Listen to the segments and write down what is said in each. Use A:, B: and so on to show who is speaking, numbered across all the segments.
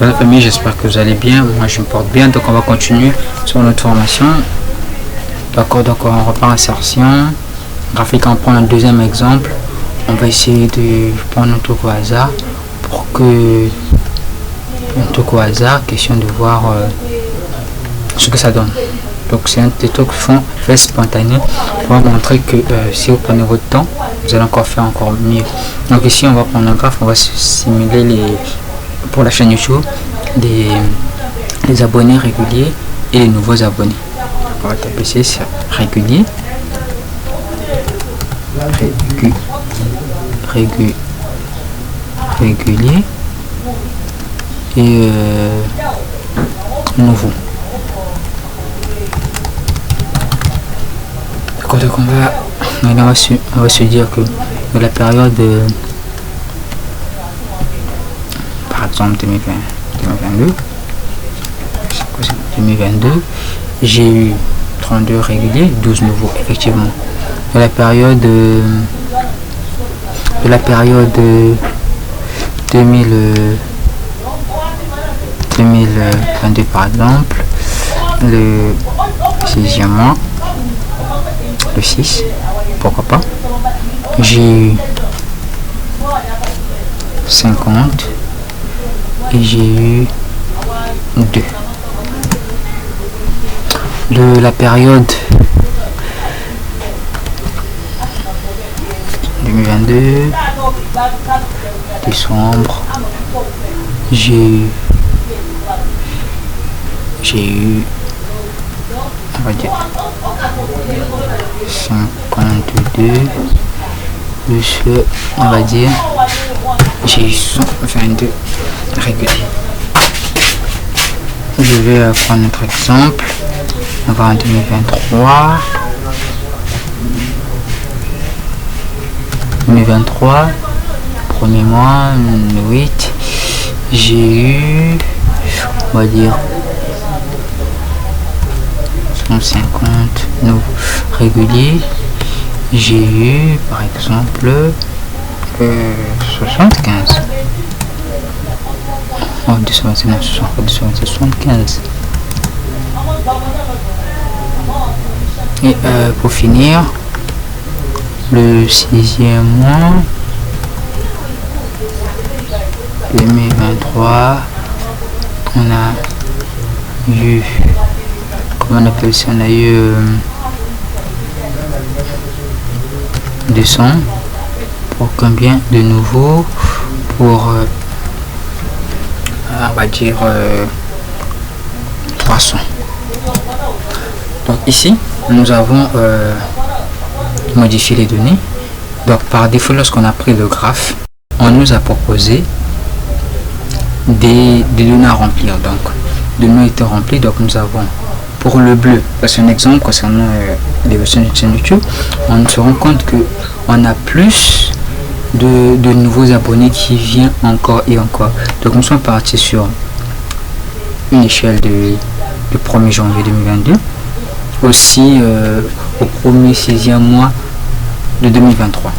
A: Bonne famille, j'espère que vous allez bien. Moi je me porte bien, donc on va continuer sur notre formation. D'accord, donc on repart à insertion. Graphique, on prend un deuxième exemple. On va essayer de prendre un truc au hasard pour que question de voir ce que ça donne. Donc c'est un des trucs qui font fait spontané pour montrer que si vous prenez votre temps, vous allez encore faire encore mieux. Donc ici on va prendre un graphe, on va simuler pour la chaîne YouTube les abonnés réguliers et les nouveaux abonnés. On va taper ici sur régulier, régulier et nouveau. Donc on va se dire que de la période par exemple 2022, j'ai eu 32 réguliers, 12 nouveaux effectivement. De la période 2022 par exemple, le 6e mois, le 6, pourquoi pas, j'ai eu 50 et j'ai eu 2. De la période 2022 décembre, j'ai eu on va dire 52 plus on va dire j'ai eu 122 réguliers. Je vais prendre notre exemple. On va en 2023, premier mois, le 8, j'ai eu, on va dire, 150 nouveaux réguliers. J'ai eu, par exemple, 75. Oh, 229, 75. Et pour finir, le 6e mois 2023, on a eu, comment on appelle ça, on a eu 200 pour combien de nouveaux, pour on va dire 300. Donc ici nous avons modifié les données. Donc par défaut, lorsqu'on a pris le graphe, on nous a proposé des données à remplir. Donc les données étaient remplies. Donc nous avons pour le bleu, c'est un exemple concernant les versions de chaîne YouTube, on se rend compte que on a plus de nouveaux abonnés qui viennent encore et encore. Donc nous sommes partis sur une échelle du 1er janvier 2022, aussi au premier 6e mois de 2023.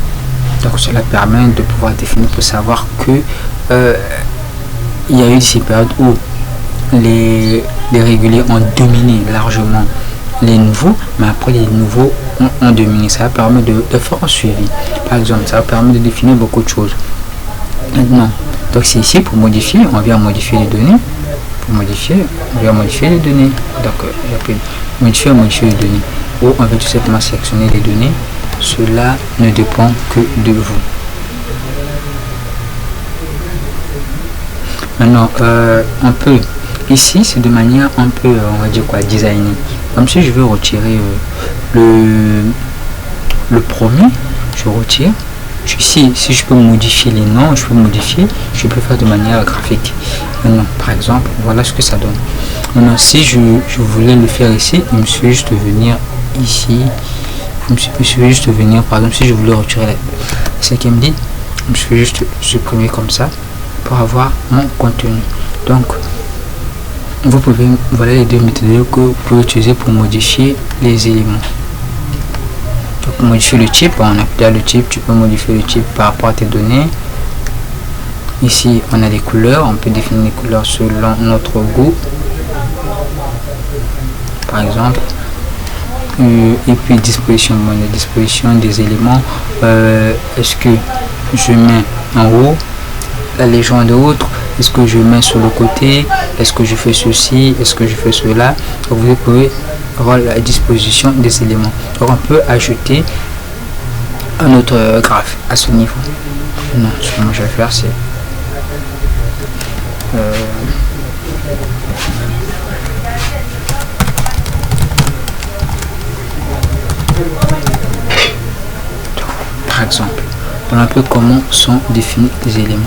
A: Donc cela permet de pouvoir définir pour savoir que il y a eu ces périodes où les réguliers ont dominé largement les nouveaux, mais après les nouveaux ont dominé. Ça permet de faire un suivi. Par exemple, ça permet de définir beaucoup de choses. Maintenant, donc c'est ici pour modifier, on vient modifier les données. Pour modifier, on vient modifier les données. Donc modifier les données. Ou on veut tout simplement sélectionner les données. Cela ne dépend que de vous. Maintenant, on peut ici, c'est de manière un peu, on va dire quoi, designer. Comme si je veux retirer le premier, je retire. Si je peux modifier les noms, je peux modifier, je peux faire de manière graphique. Maintenant, par exemple, voilà ce que ça donne. Maintenant, si je voulais le faire ici, il me suffit juste de venir ici. Il me suffit juste de venir, par exemple, si je voulais retirer la 5e ligne, il me suffit juste de supprimer comme ça pour avoir mon contenu. Donc, vous pouvez, voilà les deux méthodes que vous pouvez utiliser pour modifier les éléments. Donc, modifier le type, on a déjà le type, tu peux modifier le type par rapport à tes données. Ici on a les couleurs, on peut définir les couleurs selon notre goût, par exemple. Et puis disposition, la disposition des éléments, est-ce que je mets en haut la légende autre, est-ce que je mets sur le côté, est-ce que je fais ceci, est-ce que je fais cela. Donc vous pouvez avoir la disposition des éléments. Donc on peut ajouter un autre graphe à ce niveau. Non, ce que moi je vais faire, c'est par exemple, voilà un peu comment sont définis les éléments.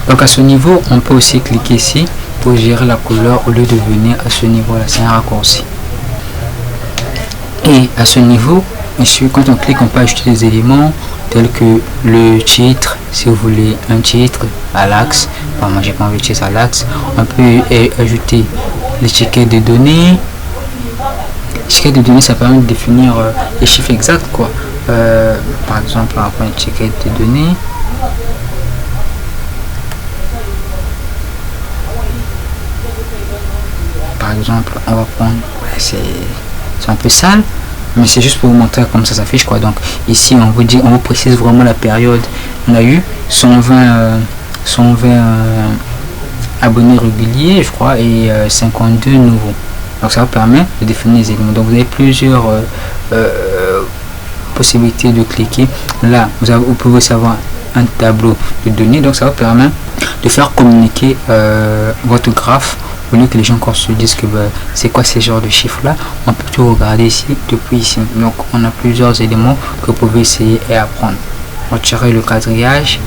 A: Donc à ce niveau, on peut aussi cliquer ici pour gérer la couleur au lieu de venir à ce niveau là, c'est un raccourci. Et à ce niveau, ici, quand on clique, on peut ajouter des éléments tels que le titre, si vous voulez un titre à l'axe. Bon, moi j'ai pas envie de titre à l'axe. On peut ajouter l'étiquette de données. L'étiquette de données, ça permet de définir les chiffres exacts, quoi. Par exemple, on va prendre l'étiquette de données. Par exemple, on va prendre, c'est un peu sale, mais c'est juste pour vous montrer comment ça s'affiche, quoi. Donc ici on vous dit, on vous précise vraiment la période. On a eu 120 abonnés réguliers, je crois, et 52 nouveaux. Donc ça vous permet de définir les éléments. Donc vous avez plusieurs possibilités de cliquer. Là vous pouvez savoir un tableau de données, donc ça vous permet de faire communiquer votre graphe. Au lieu que les gens encore se disent que c'est quoi ces genres de chiffres là, on peut tout regarder ici depuis ici. Donc on a plusieurs éléments que vous pouvez essayer et apprendre. Retirer le quadrillage,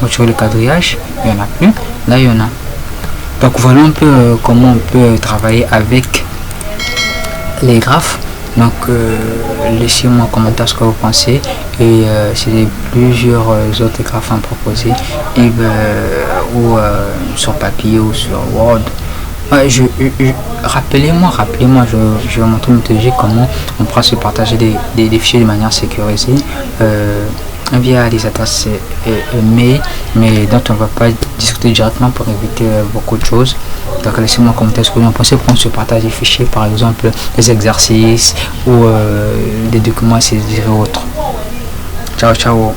A: il n'y en a plus, là il y en a. Donc voilà un peu comment on peut travailler avec les graphes. Donc laissez-moi en commentaire ce que vous pensez, et c'est plusieurs autres graphes à proposer, et ou sur papier ou sur Word. Rappelez-moi, je vais montrer comment on pourra se partager des fichiers de manière sécurisée via des adresses mail, mais dont on ne va pas discuter directement pour éviter beaucoup de choses. Donc laissez-moi en commentaire ce que vous en pensez, pour qu'on se partage des fichiers, par exemple des exercices ou des documents à saisir et autres. Ciao ciao.